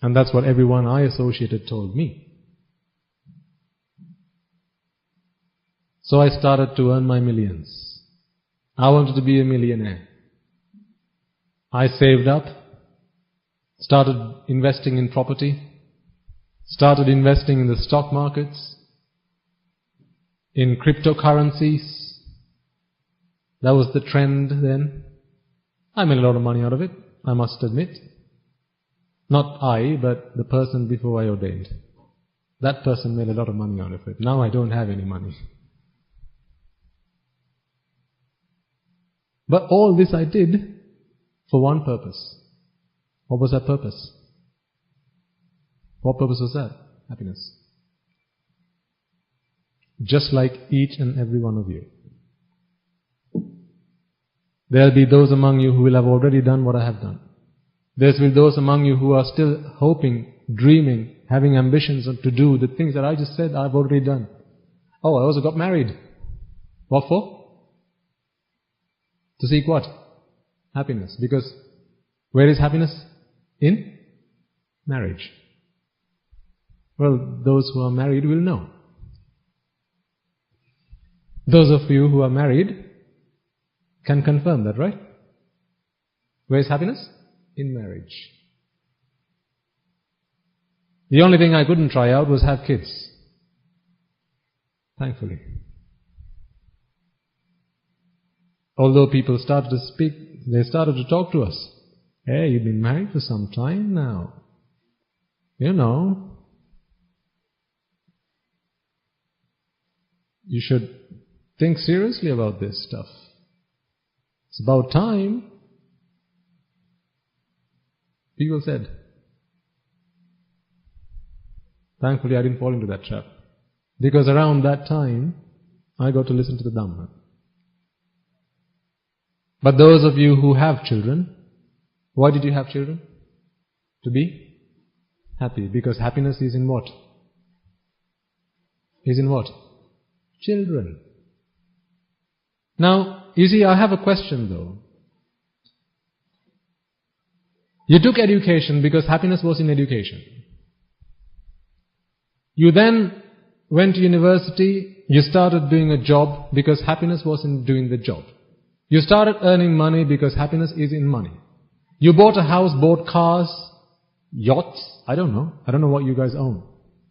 And that's what everyone I associated told me. So I started to earn my millions. I wanted to be a millionaire. I saved up, started investing in property, started investing in the stock markets, in cryptocurrencies. That was the trend then. I made a lot of money out of it, I must admit. Not I, but the person before I ordained. That person made a lot of money out of it. Now I don't have any money. But all this I did for one purpose. What was that purpose? What purpose was that? Happiness. Just like each and every one of you. There will be those among you who will have already done what I have done. There will be those among you who are still hoping, dreaming, having ambitions to do the things that I just said I've already done. Oh, I also got married. What for? To seek what? Happiness. Because where is happiness? In marriage. Well, those who are married will know. Those of you who are married can confirm that, right? Where is happiness? In marriage. The only thing I couldn't try out was have kids. Thankfully. Although people started to speak, they started to talk to us. Hey, you've been married for some time now. You know, you should think seriously about this stuff. It's about time. People said. Thankfully, I didn't fall into that trap. Because around that time, I got to listen to the Dhamma. But those of you who have children, why did you have children? To be happy. Because happiness is in what? Is in what? Children. Now, you see, I have a question though. You took education because happiness was in education. You then went to university, you started doing a job because happiness was in doing the job. You started earning money because happiness is in money. You bought a house, bought cars, yachts, I don't know. I don't know what you guys own.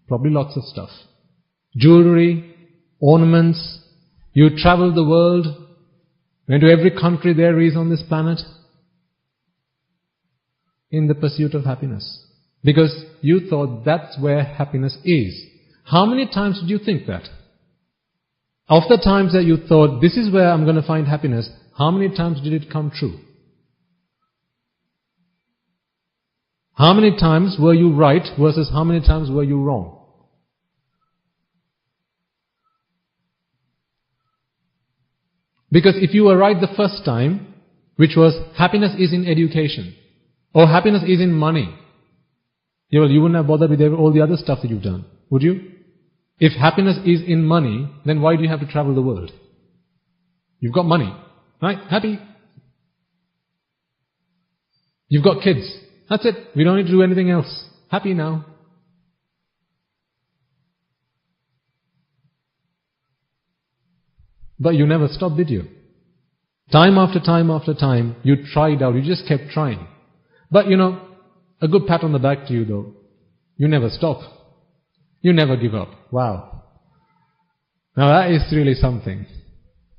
Probably lots of stuff. Jewelry, ornaments. You traveled the world, went to every country there is on this planet in the pursuit of happiness. Because you thought that's where happiness is. How many times did you think that? Of the times that you thought, this is where I'm going to find happiness, how many times did it come true? How many times were you right versus how many times were you wrong? Because if you were right the first time, which was happiness is in education, or happiness is in money, you wouldn't have bothered with all the other stuff that you've done, would you? If happiness is in money, then why do you have to travel the world? You've got money, right? Happy. You've got kids. That's it. We don't need to do anything else. Happy now. But you never stopped, did you? Time after time after time, you tried out. You just kept trying. But a good pat on the back to you though. You never stop. You never give up. Wow. Now that is really something.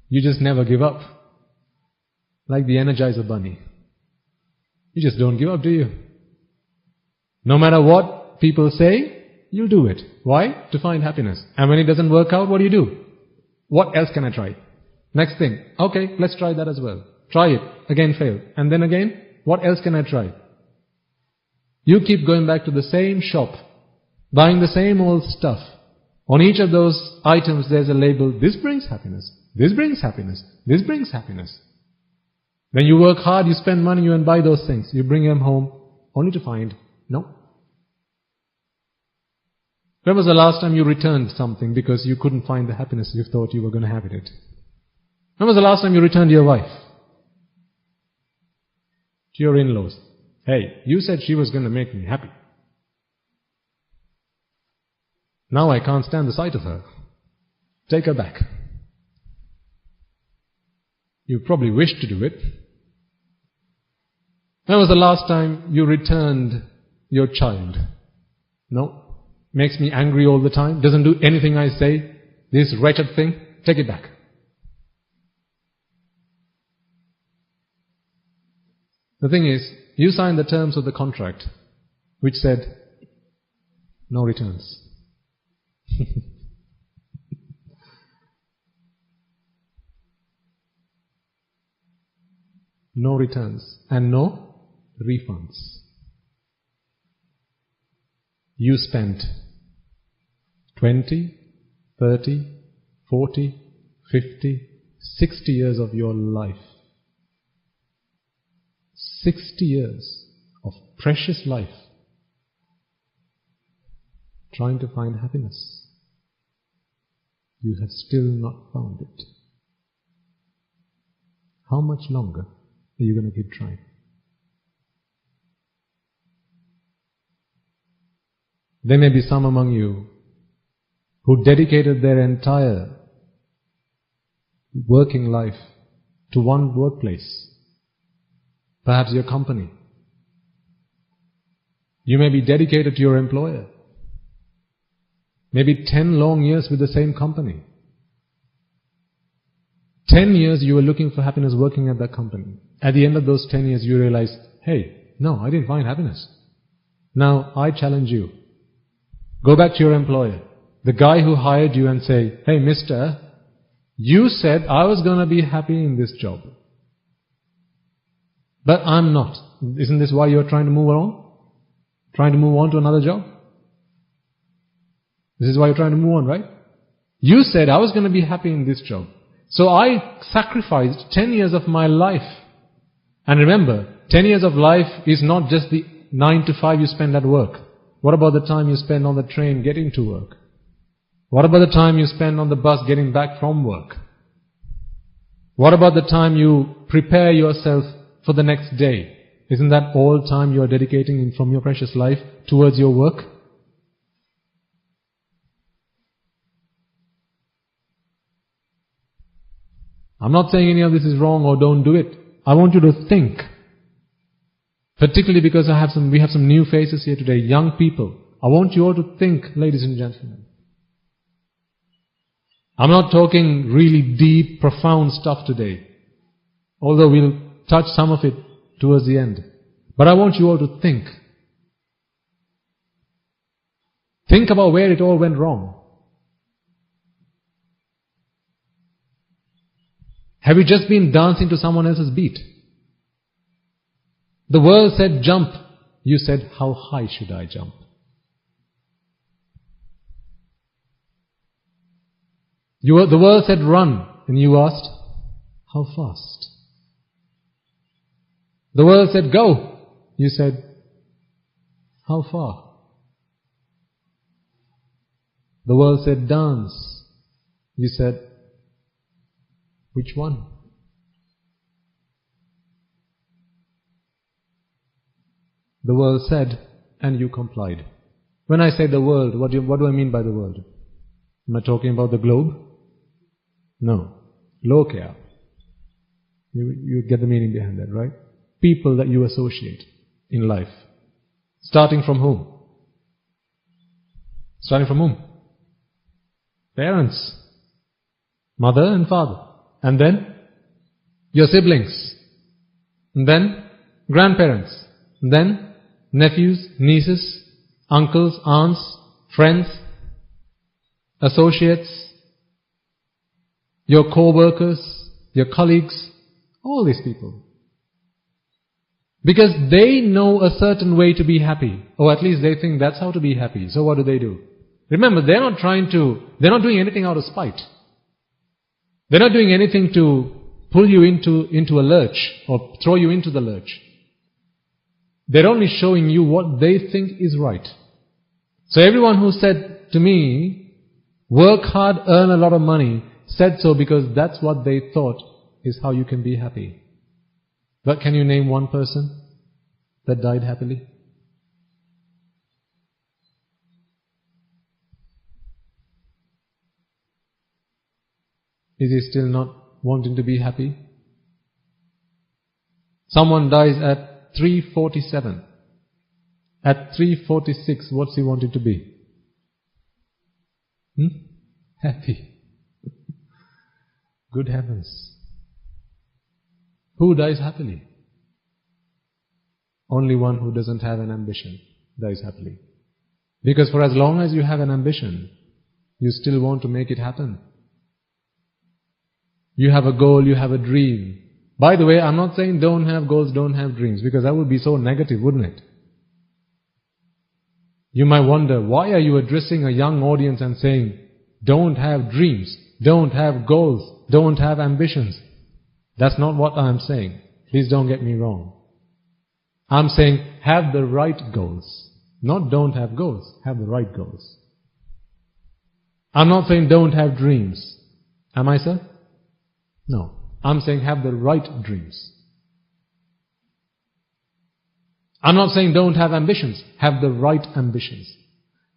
You just never give up. Like the Energizer Bunny. You just don't give up, do you? No matter what people say, you do it. Why? To find happiness. And when it doesn't work out, what do? What else can I try? Next thing. Okay, let's try that as well. Try it. Again fail. And then again, what else can I try? You keep going back to the same shop, buying the same old stuff. On each of those items there's a label, this brings happiness, this brings happiness, this brings happiness. When you work hard, you spend money, you and buy those things. You bring them home, only to find, no. When was the last time you returned something because you couldn't find the happiness you thought you were going to have in it? When was the last time you returned your wife? To your in-laws. Hey, you said she was going to make me happy. Now I can't stand the sight of her. Take her back. You probably wished to do it. When was the last time you returned your child? No? Makes me angry all the time. Doesn't do anything I say. This wretched thing. Take it back. The thing is, you signed the terms of the contract, which said, no returns. No returns and no refunds. You spent 20, 30, 40, 50, 60 years of your life. 60 years of precious life trying to find happiness. You have still not found it. How much longer are you going to keep trying? There may be some among you who dedicated their entire working life to one workplace. Perhaps your company. You may be dedicated to your employer. Maybe 10 long years with the same company. 10 years you were looking for happiness working at that company. At the end of those 10 years you realized, hey, no, I didn't find happiness. Now I challenge you. Go back to your employer, the guy who hired you, and say, hey mister, you said I was going to be happy in this job. But I'm not. Isn't this why you're trying to move on? Trying to move on to another job? This is why you're trying to move on, right? You said I was going to be happy in this job. So I sacrificed 10 years of my life. And remember, 10 years of life is not just the 9 to 5 you spend at work. What about the time you spend on the train getting to work? What about the time you spend on the bus getting back from work? What about the time you prepare yourself for the next day? Isn't that all time you are dedicating from your precious life towards your work? I'm not saying any of this is wrong or don't do it. I want you to think. Particularly because we have some new faces here today, young people. I want you all to think, ladies and gentlemen. I'm not talking really deep, profound stuff today. Although we'll touch some of it towards the end. But I want you all to think. Think about where it all went wrong. Have you just been dancing to someone else's beat? The world said jump. You said, how high should I jump? The world said run. And you asked, how fast? The world said go. You said, how far? The world said dance. You said, which one? The world said, and you complied. When I say the world, what do I mean by the world? Am I talking about the globe? No. Lokya. You get the meaning behind that, right? People that you associate in life. Starting from whom? Starting from whom? Parents. Mother and father. And then your siblings. And then grandparents. And then nephews, nieces, uncles, aunts, friends, associates, your co-workers, your colleagues, all these people. Because they know a certain way to be happy, or at least they think that's how to be happy. So what do? Remember, they're not doing anything out of spite. They're not doing anything to pull you into a lurch or throw you into the lurch. They're only showing you what they think is right. So everyone who said to me, work hard, earn a lot of money, said so because that's what they thought is how you can be happy. But can you name one person that died happily? Is he still not wanting to be happy? Someone dies at 3:47. At 3:46, what's he wanting to be? Happy. Good heavens. Who dies happily? Only one who doesn't have an ambition dies happily. Because for as long as you have an ambition, you still want to make it happen. You have a goal, you have a dream. By the way, I'm not saying don't have goals, don't have dreams, because that would be so negative, wouldn't it? You might wonder, why are you addressing a young audience and saying, don't have dreams, don't have goals, don't have ambitions? That's not what I'm saying. Please don't get me wrong. I'm saying have the right goals. Not don't have goals, have the right goals. I'm not saying don't have dreams. Am I, sir? No. I'm saying have the right dreams. I'm not saying don't have ambitions. Have the right ambitions.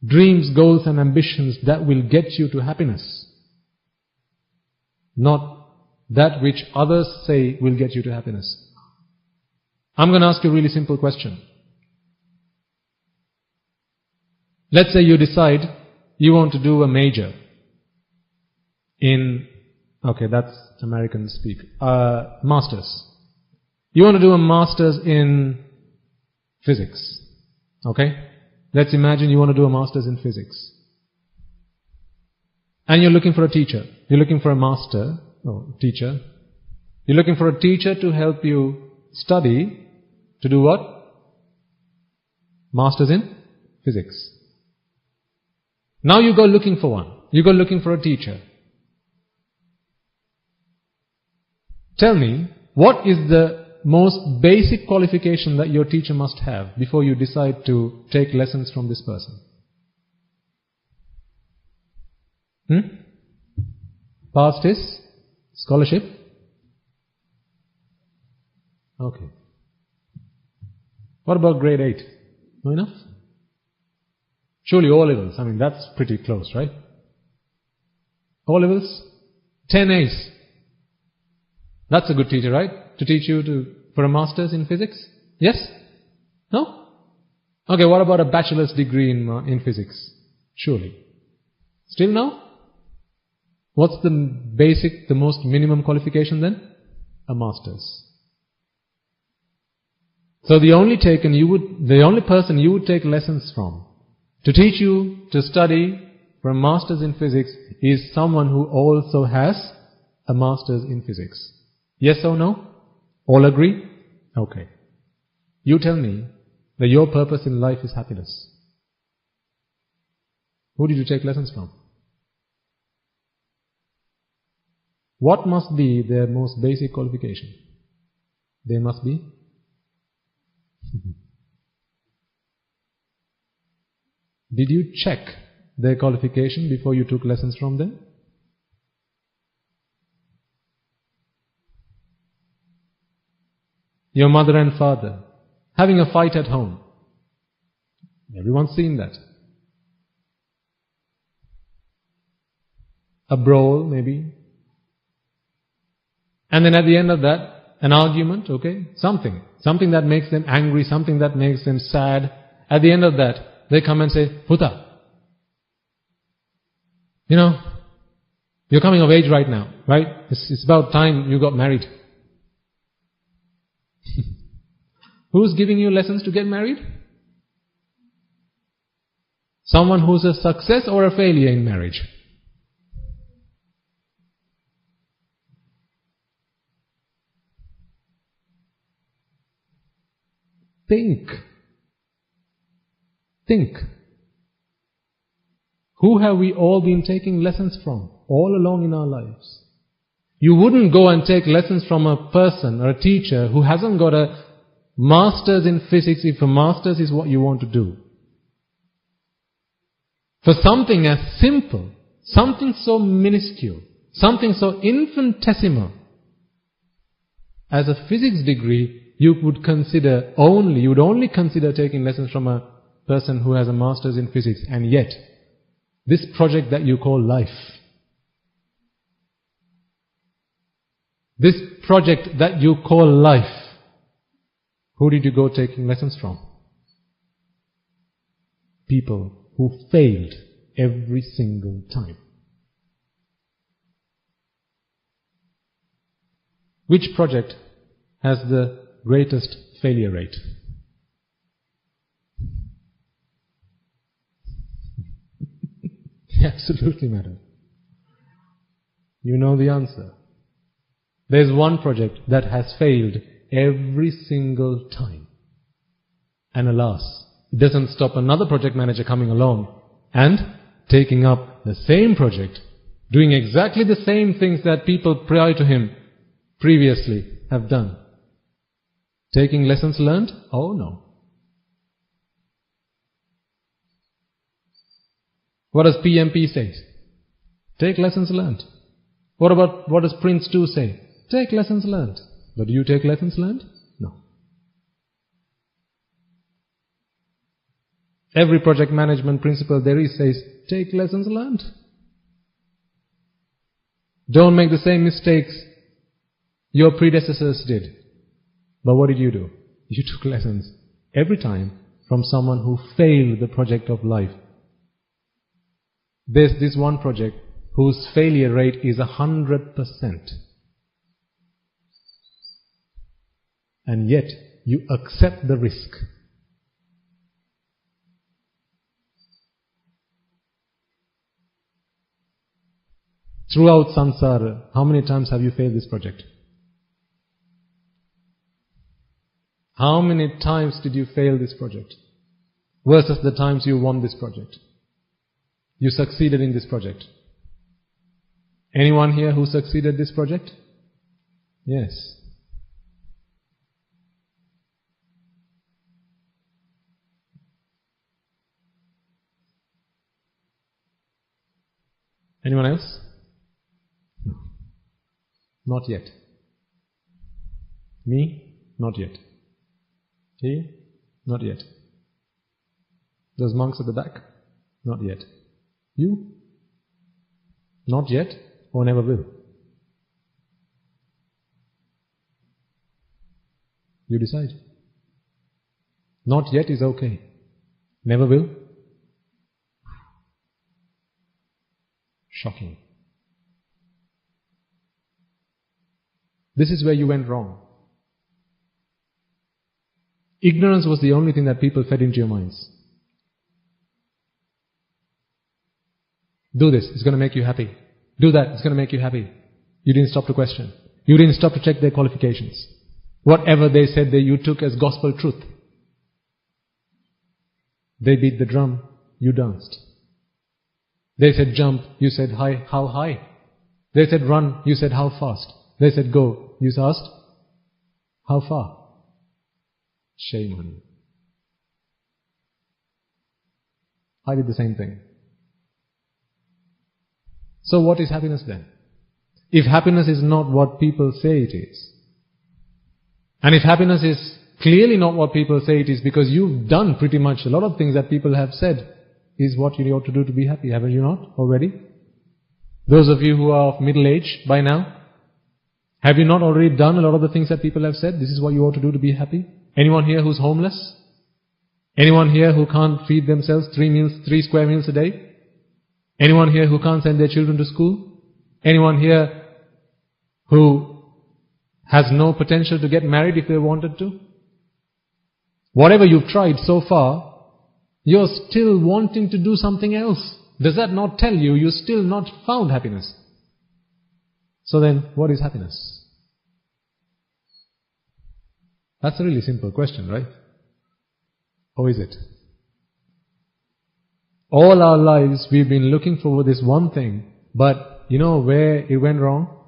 Dreams, goals and ambitions that will get you to happiness. Not that which others say will get you to happiness. I'm going to ask you a really simple question. Let's say you decide you want to do a major in, okay, that's American speak, masters. You want to do a masters in physics. Okay? Let's imagine you want to do a master's in physics. And you're looking for a teacher. You're looking for a teacher. You're looking for a teacher to help you study to do what? Master's in physics. Now you go looking for one. You go looking for a teacher. Tell me, what is the most basic qualification that your teacher must have before you decide to take lessons from this person? Passed his scholarship? Okay. What about grade 8? No enough? Surely O-levels. I mean, that's pretty close, right? O-levels? 10 A's. That's a good teacher, right? To teach you for a master's in physics? Yes? No? Okay, what about a bachelor's degree in physics? Surely. Still no? What's the most minimum qualification then? A master's. So the only person you would take lessons from to teach you to study for a master's in physics is someone who also has a master's in physics. Yes or no? All agree? Okay. You tell me that your purpose in life is happiness. Who did you take lessons from? What must be their most basic qualification? They must be Did you check their qualification before you took lessons from them? Your mother and father having a fight at home. Everyone's seen that. A brawl, maybe. And then at the end of that, an argument, okay? Something that makes them angry, something that makes them sad. At the end of that, they come and say, Puta, you're coming of age right now, right? It's about time you got married. Who's giving you lessons to get married? Someone who's a success or a failure in marriage? Think. Who have we all been taking lessons from all along in our lives? You wouldn't go and take lessons from a person or a teacher who hasn't got a master's in physics if a master's is what you want to do. For something as simple, something so minuscule, something so infinitesimal as a physics degree, you would only consider taking lessons from a person who has a master's in physics. And yet, this project that you call life, This project that you call life, who did you go taking lessons from? People who failed every single time. Which project has the greatest failure rate? Absolutely, madam. You know the answer. There's one project that has failed every single time. And alas, it doesn't stop another project manager coming along and taking up the same project, doing exactly the same things that people prior to him previously have done. Taking lessons learned? Oh no. What does PMP say? Take lessons learned. What does Prince 2 say? Take lessons learned. But do you take lessons learned? No. Every project management principle there is says, take lessons learned. Don't make the same mistakes your predecessors did. But what did you do? You took lessons every time from someone who failed the project of life. There's this one project whose failure rate is 100%. And yet, you accept the risk. Throughout samsara, how many times have you failed this project? How many times did you fail this project? Versus the times you won this project. You succeeded in this project. Anyone here who succeeded this project? Yes. Anyone else? No. Not yet. Me? Not yet. He? Not yet. Those monks at the back? Not yet. You? Not yet or never will? You decide. Not yet is okay. Never will? Shocking. This is where you went wrong. Ignorance was the only thing that people fed into your minds. Do this, it's going to make you happy. Do that, it's going to make you happy. You didn't stop to question. You didn't stop to check their qualifications. Whatever they said that you took as gospel truth. They beat the drum, you danced. They said jump, you said high, how high? They said run, you said how fast? They said go, you asked how far? Shame on you. I did the same thing. So what is happiness then? If happiness is not what people say it is, and if happiness is clearly not what people say it is because you've done pretty much a lot of things that people have said is what you ought to do to be happy, haven't you not already? Those of you who are of middle age by now, have you not already done a lot of the things that people have said? This is what you ought to do to be happy. Anyone here who's homeless? Anyone here who can't feed themselves 3 square meals a day? Anyone here who can't send their children to school? Anyone here who has no potential to get married if they wanted to? Whatever you've tried so far, you're still wanting to do something else. Does that not tell you you've still not found happiness? So then, what is happiness? That's a really simple question, right? Or is it? All our lives we've been looking for this one thing, but you know where it went wrong?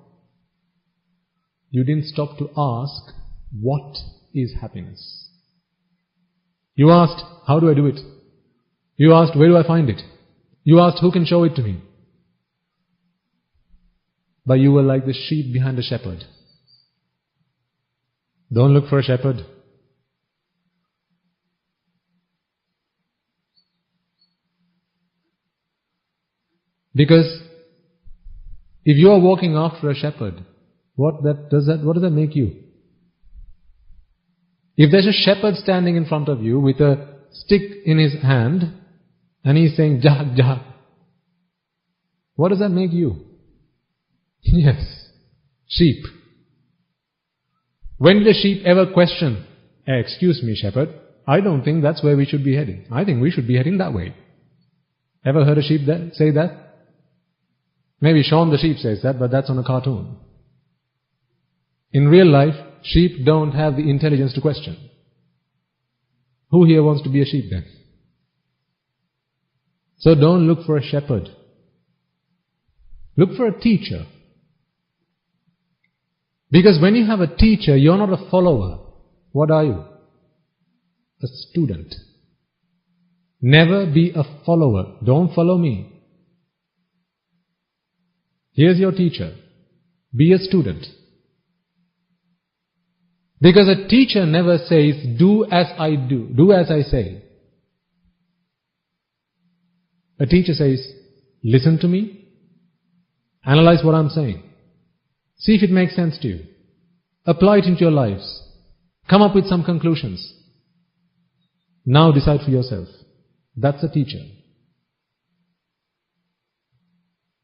You didn't stop to ask, what is happiness? You asked, how do I do it? You asked, where do I find it? You asked, who can show it to me? But you were like the sheep behind a shepherd. Don't look for a shepherd. Because if you are walking after a shepherd, What does that make you? If there's a shepherd standing in front of you with a stick in his hand and he's saying, "Jag, jag," what does that make you? Yes, sheep. When did a sheep ever question, "Excuse me, shepherd, I don't think that's where we should be heading. I think we should be heading that way"? Ever heard a sheep say that? Maybe Shaun the sheep says that, but that's on a cartoon. In real life, sheep don't have the intelligence to question. Who here wants to be a sheep then? So don't look for a shepherd. Look for a teacher. Because when you have a teacher, you're not a follower. What are you? A student. Never be a follower. Don't follow me. Here's your teacher. Be a student. Because a teacher never says, "Do as I do, do as I say." A teacher says, "Listen to me, analyze what I'm saying, see if it makes sense to you, apply it into your lives, come up with some conclusions. Now decide for yourself." That's a teacher.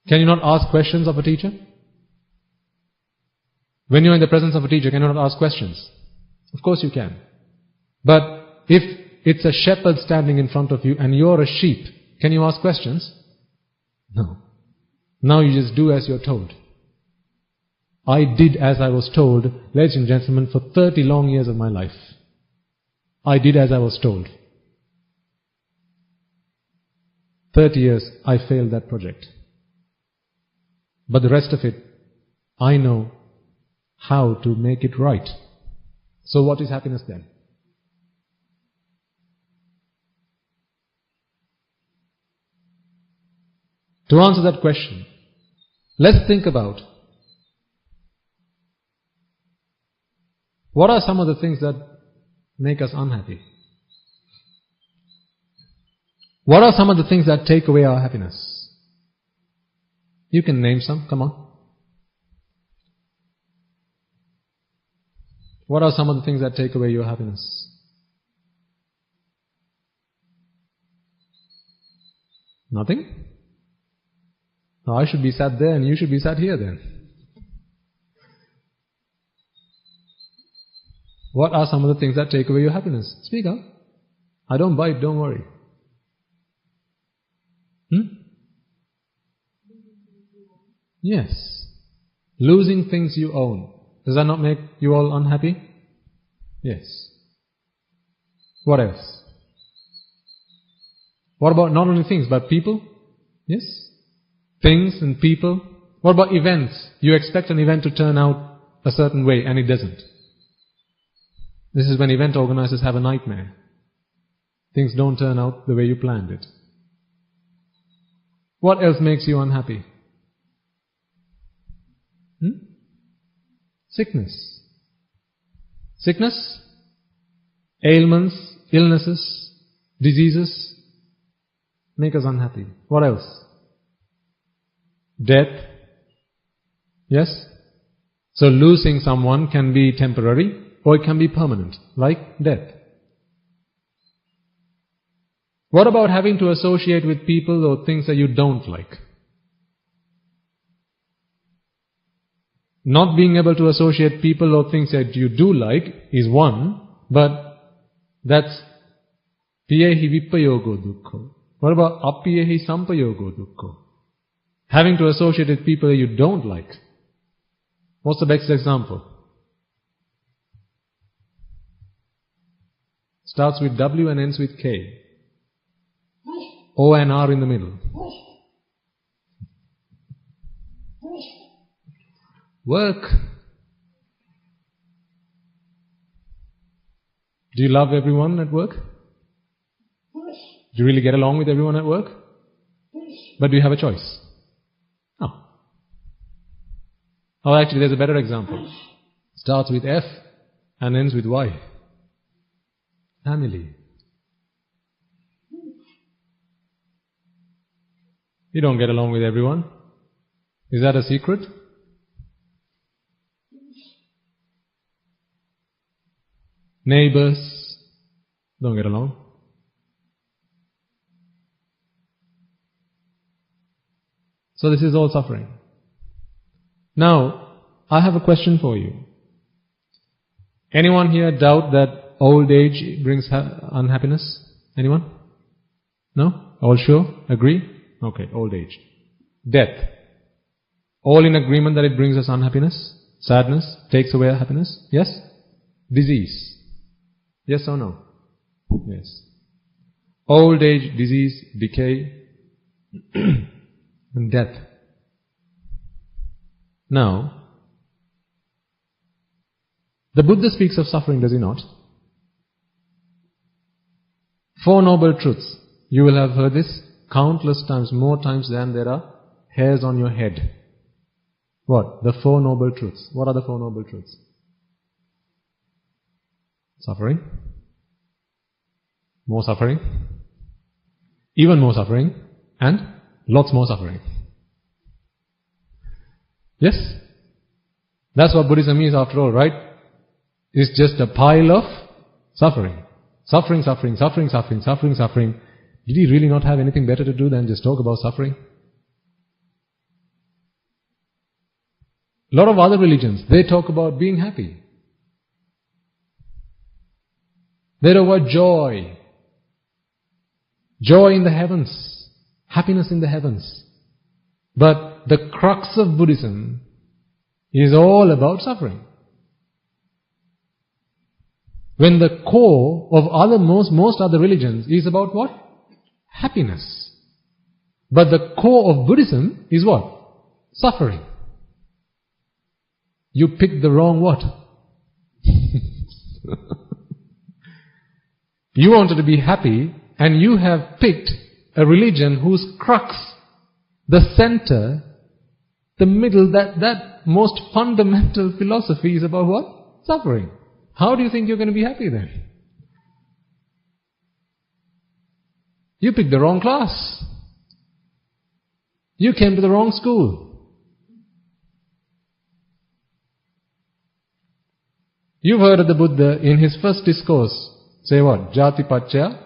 Can you not ask questions of a teacher? When you're in the presence of a teacher, can you not ask questions? Of course you can. But if it's a shepherd standing in front of you and you're a sheep, can you ask questions? No. Now you just do as you're told. I did as I was told, ladies and gentlemen, for 30 long years of my life. I did as I was told. 30 years, I failed that project. But the rest of it, I know how to make it right. So what is happiness then? To answer that question, let's think about what are some of the things that make us unhappy? What are some of the things that take away our happiness? You can name some, come on. What are some of the things that take away your happiness? Nothing? No, I should be sat there and you should be sat here then. What are some of the things that take away your happiness? Speak up. I don't bite, don't worry. Yes. Losing things you own. Does that not make you all unhappy? Yes. What else? What about not only things but people? Yes. Things and people. What about events? You expect an event to turn out a certain way and it doesn't. This is when event organizers have a nightmare. Things don't turn out the way you planned it. What else makes you unhappy? Sickness. Sickness, ailments, illnesses, diseases make us unhappy. What else? Death. Yes? So losing someone can be temporary or it can be permanent, like death. What about having to associate with people or things that you don't like? Not being able to associate people or things that you do like is one, but that's piyehi vipayogo dukkho. What about apiyehi sampayogo dukkho? Having to associate with people that you don't like. What's the best example? Starts with W and ends with K. O and R in the middle. Work. Do you love everyone at work? Do you really get along with everyone at work? But do you have a choice? No. Oh, actually, there's a better example. Starts with F and ends with Y. Family. You don't get along with everyone. Is that a secret? neighbors don't get along. So this is all suffering. Now, I have a question for you. Anyone here doubt that old age brings unhappiness? Anyone? No? All sure? Agree? Okay, old age. Death. All in agreement that it brings us unhappiness? Sadness? Takes away our happiness? Yes? Disease. Yes or no? Yes. Old age, disease, decay, and death. Now, the Buddha speaks of suffering, does he not? 4 noble truths. You will have heard this countless times, more times than there are hairs on your head. What? The 4 noble truths. What are the 4 noble truths? Suffering. More suffering. Even more suffering. And lots more suffering. Yes? That's what Buddhism is after all, right? It's just a pile of suffering. Suffering, suffering, suffering, suffering, suffering, suffering. Did he really not have anything better to do than just talk about suffering? A lot of other religions, they talk about being happy. They talk about joy. Joy in the heavens. Happiness in the heavens. But the crux of Buddhism is all about suffering. When the core of most other religions is about what? Happiness. But the core of Buddhism is what? Suffering. You picked the wrong what? You wanted to be happy, and you have picked a religion whose crux, the center, the middle, that most fundamental philosophy is about what? Suffering. How do you think you're going to be happy then? You picked the wrong class. You came to the wrong school. You've heard of the Buddha in his first discourse say what? Jati Pacchaya,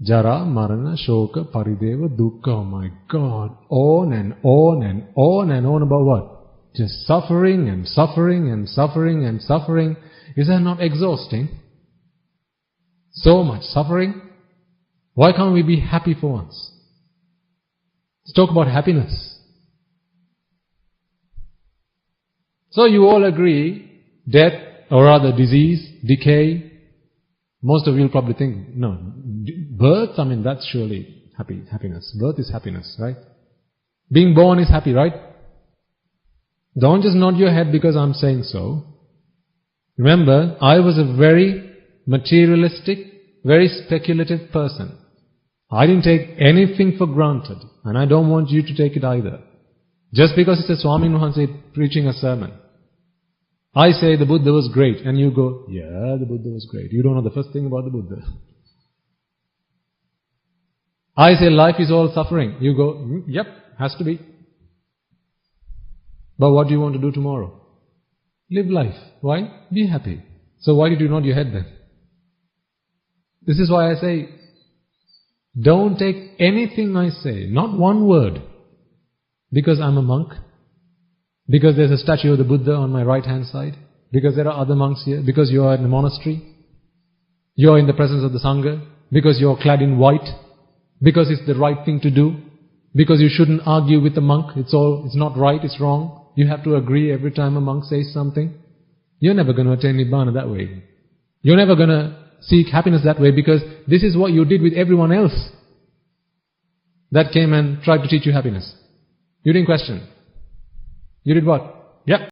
Jara, Marana, Shoka, Parideva, Dukkha. Oh my God. On and on and on and on about what? Just suffering and suffering and suffering and suffering. Is that not exhausting? So much suffering. Why can't we be happy for once? Let's talk about happiness. So you all agree, death, or rather disease, decay. Most of you will probably think, no, birth, that's surely happiness. Birth is happiness, right? Being born is happy, right? Don't just nod your head because I'm saying so. Remember, I was a very materialistic, very speculative person. I didn't take anything for granted, and I don't want you to take it either. Just because it's a Swami Nuhanse preaching a sermon. I say the Buddha was great, and you go, yeah, the Buddha was great. You don't know the first thing about the Buddha. I say life is all suffering. You go, yep, has to be. But what do you want to do tomorrow? Live life. Why? Be happy. So why did you nod your head then? This is why I say, don't take anything I say, not one word, because I'm a monk, because there's a statue of the Buddha on my right hand side, because there are other monks here, because you are in a monastery, you are in the presence of the Sangha, because you are clad in white, because it's the right thing to do, because you shouldn't argue with the monk, it's not right, it's wrong, you have to agree every time a monk says something. You're never going to attain Nibbana that way. You're never going to seek happiness that way, because this is what you did with everyone else that came and tried to teach you happiness. You didn't question. You did what?